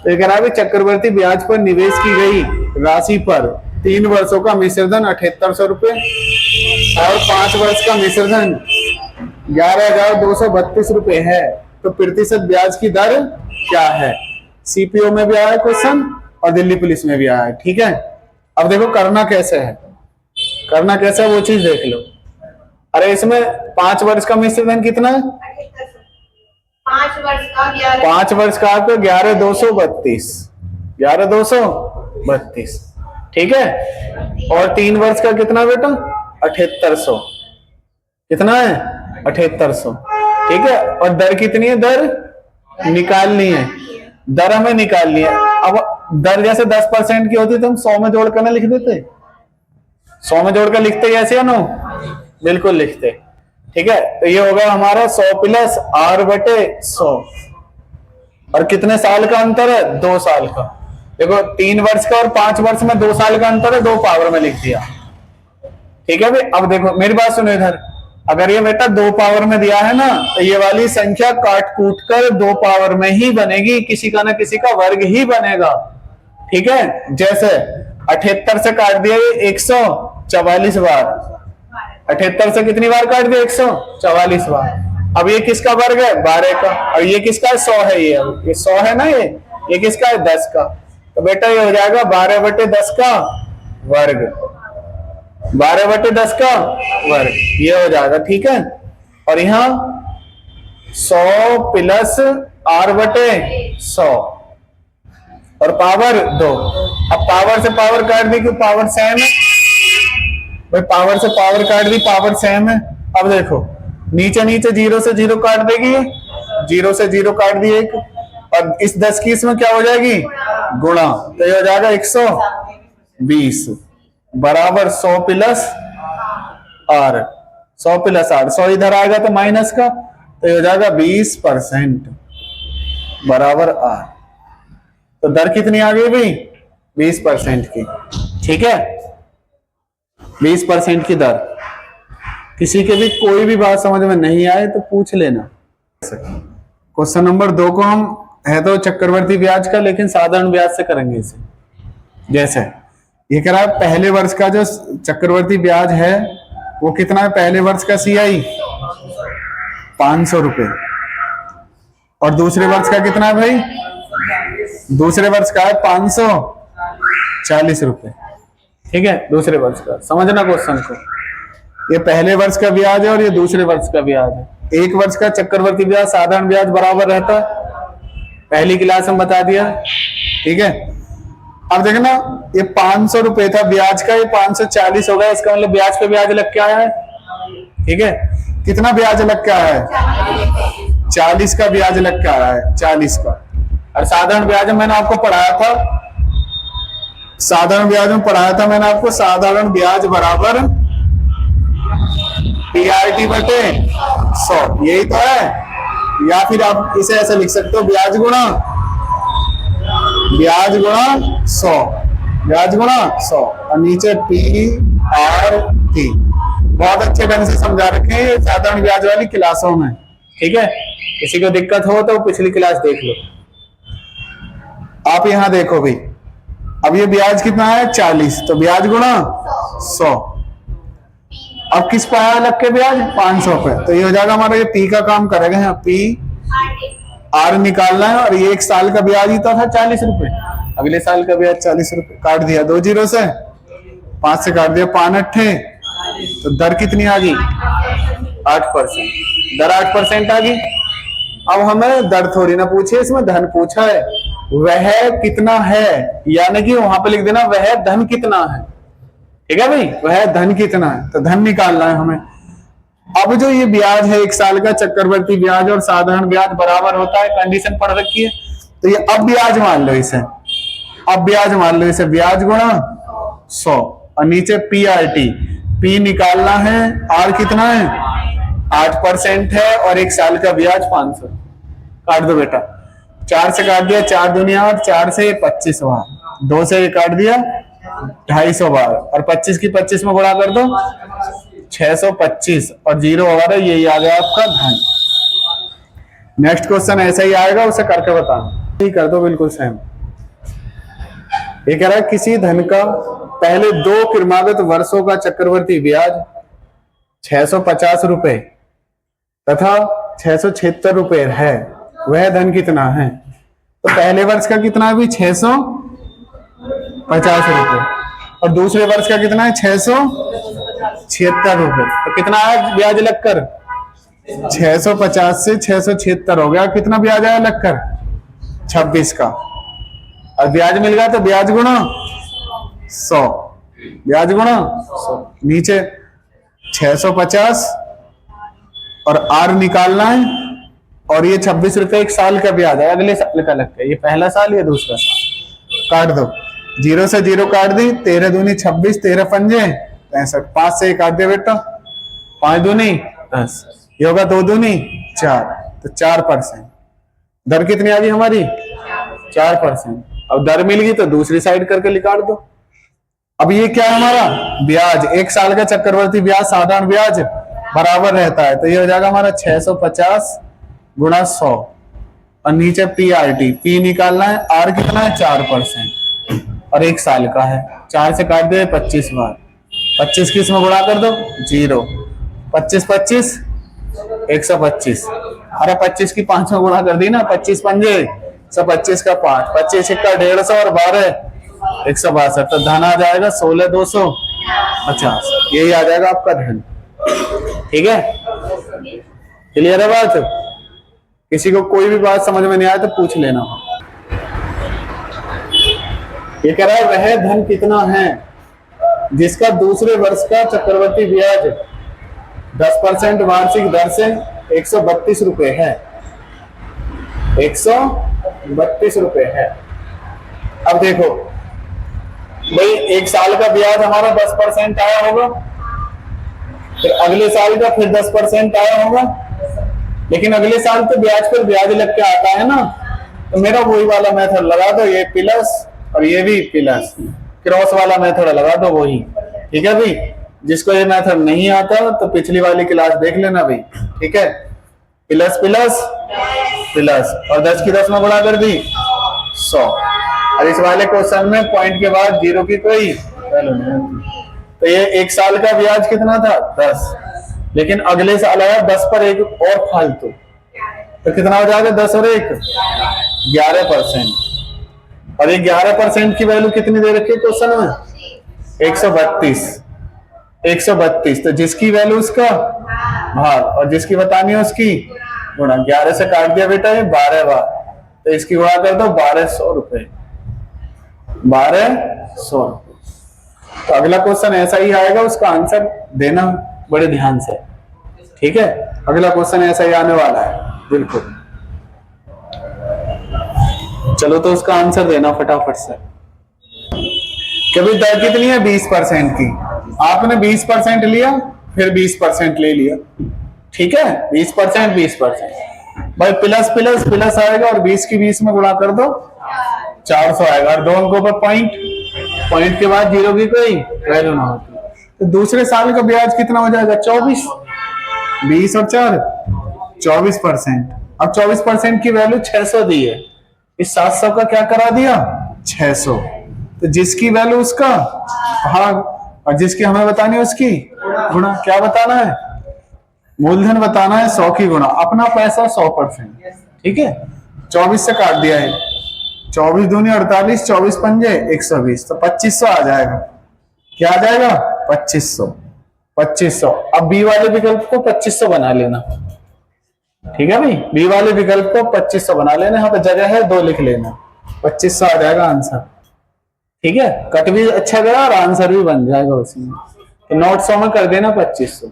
तो ये कह रहा है चक्रवर्ती ब्याज पर निवेश की गई राशि पर 3 वर्षों का मिश्र धन 7800 रुपये और 5 वर्ष का मिश्र धन 11,232 रुपये है, तो प्रतिशत ब्याज की दर क्या है? सीपीओ में भी आया है क्वेश्चन और दिल्ली पुलिस में भी आया है। ठीक है, अब देखो करना कैसे है, करना कैसे है वो चीज देख लो। अरे इसमें 5 वर्ष का मिश्र धन कितना है? 5 वर्ष का 11,232 11,232। ठीक है, और 3 वर्ष का कितना बेटा? 7800। कितना है? 7800। ठीक है, और दर कितनी है? दर निकालनी है, दर हमें निकालनी है। अब दर जैसे 10% की होती तो हम 100 में जोड़कर ना लिख देते, 100 में जोड़कर लिखते ऐसे या नो? बिल्कुल लिखते। ठीक है, तो ये होगा हमारा 100 प्लस r/100। और कितने साल का अंतर है? 2 साल का। देखो 3 वर्ष का और 5 वर्ष में 2 साल का अंतर है, 2 पावर में लिख दिया। ठीक है भाई, अब देखो मेरी बात सुनो इधर, अगर ये बेटा 2 पावर में दिया है ना, तो ये वाली संख्या काट कूट कर 2 पावर में ही बनेगी, किसी का ना किसी का वर्ग ही बनेगा। ठीक है, जैसे 78 से काट दिया ये 144 बार, 78 से कितनी बार काट दिया? 144 बार। अब ये किसका वर्ग है? 12 का। और ये किसका है? 100 है। ये 100 है ना, ये किसका है? 10 का। तो बेटा ये हो जाएगा 12/10 का वर्ग, 12/10 का वर्ग, ये हो जाएगा। ठीक है, और यहाँ 100 प्लस r/100 और पावर 2। अब पावर से पावर काट दी, क्यों? पावर सेम है भाई, पावर से पावर काट दी, पावर सेम है। अब देखो नीचे नीचे 0 से 0 काट देगी, 0 से 0 काट दी एक, और इस 10 की इसमें क्या हो जाएगी? गुणा। तो ये हो जाएगा 120 बराबर 100 प्लस r, 100 प्लस r, 100 इधर आएगा तो माइनस का, तो ये हो जाएगा 20% बराबर r। तो दर कितनी आ गई भाई? 20% की। ठीक है, 20% की दर। किसी के भी कोई भी बात समझ में नहीं आए तो पूछ लेना। क्वेश्चन नंबर 2 को हम है तो चक्रवर्ती ब्याज का, लेकिन साधारण ब्याज से करेंगे इसे। जैसे ये कह रहा है पहले वर्ष का जो चक्रवर्ती ब्याज है वो कितना है? पहले वर्ष का CI 500 रुपए, और दूसरे वर्ष का कितना है भाई? दूसरे वर्ष का है 540 रुपए। ठीक है, दूसरे वर्ष का। समझना क्वेश्चन को, ये पहले वर्ष का ब्याज है और ये दूसरे वर्ष का ब्याज है। एक वर्ष का चक्रवर्ती ब्याज साधारण ब्याज बराबर रहता है, पहली क्लास में बता दिया। ठीक है, अब देखना ये 500 रुपए था ब्याज का, ये 540 हो गया, इसका मतलब ब्याज पे ब्याज लग के आया है। ठीक है, कितना ब्याज लग के आया है? 40 का ब्याज लग के आया है, 40 का। और साधारण ब्याज मैंने आपको पढ़ाया था, साधारण ब्याज में पढ़ाया था मैंने आपको, साधारण ब्याज बराबर PRT/100, यही तो है। या फिर आप इसे ऐसे लिख सकते हो, ब्याज गुणा 100, ब्याज गुणा 100, और नीचे PRT। बहुत अच्छे ढंग से समझा रखे हैं ये साधारण ब्याज वाली क्लासों में। ठीक है, किसी को दिक्कत हो तो पिछली क्लास देख लो। आप यहां देखो भाई, अब ये ब्याज कितना है? 40, तो ब्याज गुणा 100। अब किस पे आया लग के ब्याज? 500 पे, तो ये हो जाएगा हमारा, ये P का काम करेगा यहाँ, R निकालना है। और ये 1 साल का ब्याज ही तो था 40 रुपए, अगले साल का ब्याज 40 रुपए। काट दिया 2 0 से, 5 से काट दिया 5 8, तो दर कितनी आ गई? 8%। दर 8% आ गई। अब हमें दर थोड़ी ना पूछे, इसमें धन पूछा है, वह कितना है, यानी कि वहां पे लिख देना वह धन कितना है। ठीक है भाई, वह धन कितना है, तो धन निकालना है हमें। अब जो ये ब्याज है 1 साल का चक्रवर्ती ब्याज और साधारण ब्याज बराबर होता है, कंडीशन पढ़ रखी है, तो ये अब ब्याज मान लो इसे, अब ब्याज मान लो इसे, ब्याज गुणा 100, और नीचे PRT, P निकालना है, R कितना है? 8% है, और 1 साल का ब्याज 500। काट दो बेटा, 4 से काट दिया, 4 दूनी 8, 4 से 25 बार, 2 से काट दिया 250 बार, और 25 की 25 में गुणा कर दो 625, और 0 हो रहा है, यही आ गया आपका धन। नेक्स्ट क्वेश्चन ऐसा ही आएगा, उसे करके बताना। कर दो बिल्कुल सेम। ये कह रहा है किसी धन का पहले 2 क्रमागत वर्षों का चक्रवर्ती ब्याज 650 रुपए तथा 676 रुपए है, वह धन कितना है? तो पहले वर्ष का कितना है अभी? 650 रुपए, और दूसरे वर्ष का कितना है? 676 रुपए। तो कितना है ब्याज लगकर? 650 से 676 हो गया। कितना ब्याज आया लगकर? 26 का। और ब्याज मिल गया तो ब्याज गुणा 100, ब्याज गुणा 100। नीचे 650 और आर निकालना है, और ये 26 रुपए 1 साल का ब्याज है, अगले साल का लगता है। ये पहला साल, ये दूसरा साल। काट दो, 0 से 0 काट दी, 13 दूनी 26, 13 पंजे 65, 5 से 1 काट दिया बेटा, 5 दूनी 10, ये होगा 2 दूनी 4, तो 4%। दर कितनी आ गई हमारी? 4%। अब दर मिल गई तो दूसरी साइड करके निकाल दो। अब ये क्या है हमारा? ब्याज। 1 साल का चक्रवर्ती ब्याज साधारण ब्याज बराबर रहता है, तो ये हो जाएगा हमारा 650 गुणा 100, और नीचे PRT, P निकालना है, R कितना है? 4%, और 1 साल का है। 4 से काट दे 25 बार, 25 किस में गुणा कर दो? 0, 25 25 125, अरे 25 की 5 में गुणा कर दी ना, 25 पंजे 125 का 5, 25 का 150 और 12 162, तो धन आ जाएगा 16,250। यही आ जाएगा आपका धन। ठीक है, क्लियर है बात? किसी को कोई भी बात समझ में नहीं आए तो पूछ लेना। ये कह रहा है वह धन कितना है जिसका दूसरे वर्ष का चक्रवर्ती ब्याज 10% वार्षिक दर से 132 रुपए है। 132 रुपए है। अब देखो भाई, 1 साल का ब्याज हमारा 10% आया होगा, फिर अगले साल का फिर 10% आया होगा, लेकिन अगले साल तो ब्याज पर ब्याज लग के आता है ना, तो मेरा वही वाला मेथड लगा दो, ये प्लस और ये भी प्लस, क्रॉस वाला मेथड लगा दो वही। ठीक है भाई, जिसको ये मेथड नहीं आता तो पिछली वाली क्लास देख लेना भाई। ठीक है, प्लस प्लस प्लस, और 10 की 10 में गुणा कर दी 100, और इस वाले क्वेश्चन में पॉइंट के बाद 0 की कोई वैल्यू नहीं। तो ये 1 साल का ब्याज कितना था? 10, लेकिन अगले साल आया 10 पर 1 और फालतू, तो कितना हो जाएगा? 10 और 1 11%, और ये 11% की वैल्यू कितनी दे रखी है क्वेश्चन में? 132। तो जिसकी वैल्यू उसका भाग, और जिसकी बतानी है उसकी गुणा। 11 से काट दिया बेटा ये 12 बार, तो इसकी गुणा कर दो 1200 रुपए, 1200। तो अगला क्वेश्चन ऐसा ही आएगा, उसका आंसर देना बड़े ध्यान से। ठीक है, अगला क्वेश्चन ऐसा ही आने वाला है बिल्कुल। चलो तो उसका आंसर देना फटाफट से। कभी दर कितनी है? 20% की। आपने 20% लिया, फिर 20% ले लिया। ठीक है, 20% 20%, भाई प्लस प्लस प्लस आएगा, और 20 की 20 में गुणा कर दो 400 आएगा, और 2 अंकों पर पॉइंट, पॉइंट के बाद 0 की कोई वैल्यू ना होती। तो दूसरे साल का ब्याज कितना हो जाएगा? 24, 20 और 4 24%। अब 24% की वैल्यू 600 दी है, इस 700 का क्या करा दिया? 600। तो जिसकी वैल्यू उसका भाग, और जिसकी हमें बतानी है उसकी गुणा। क्या बताना है? मूलधन बताना है 100 की गुणा, अपना पैसा 100%। ठीक है, 24 से काट दिया है, 24 दूनी 48, 24 पंजे 120, तो 2500 आ जाएगा। क्या आ जाएगा? 2500। अब बी वाले विकल्प को 2500 बना लेना। ठीक है भाई, बी वाले विकल्प को 2500 बना लेना, यहाँ पे जगह है 2 लिख लेना, 2500 आ जाएगा आंसर। ठीक है, कट भी अच्छा गया और आंसर भी बन जाएगा उसी में। तो नोट 100 में कर देना 2500।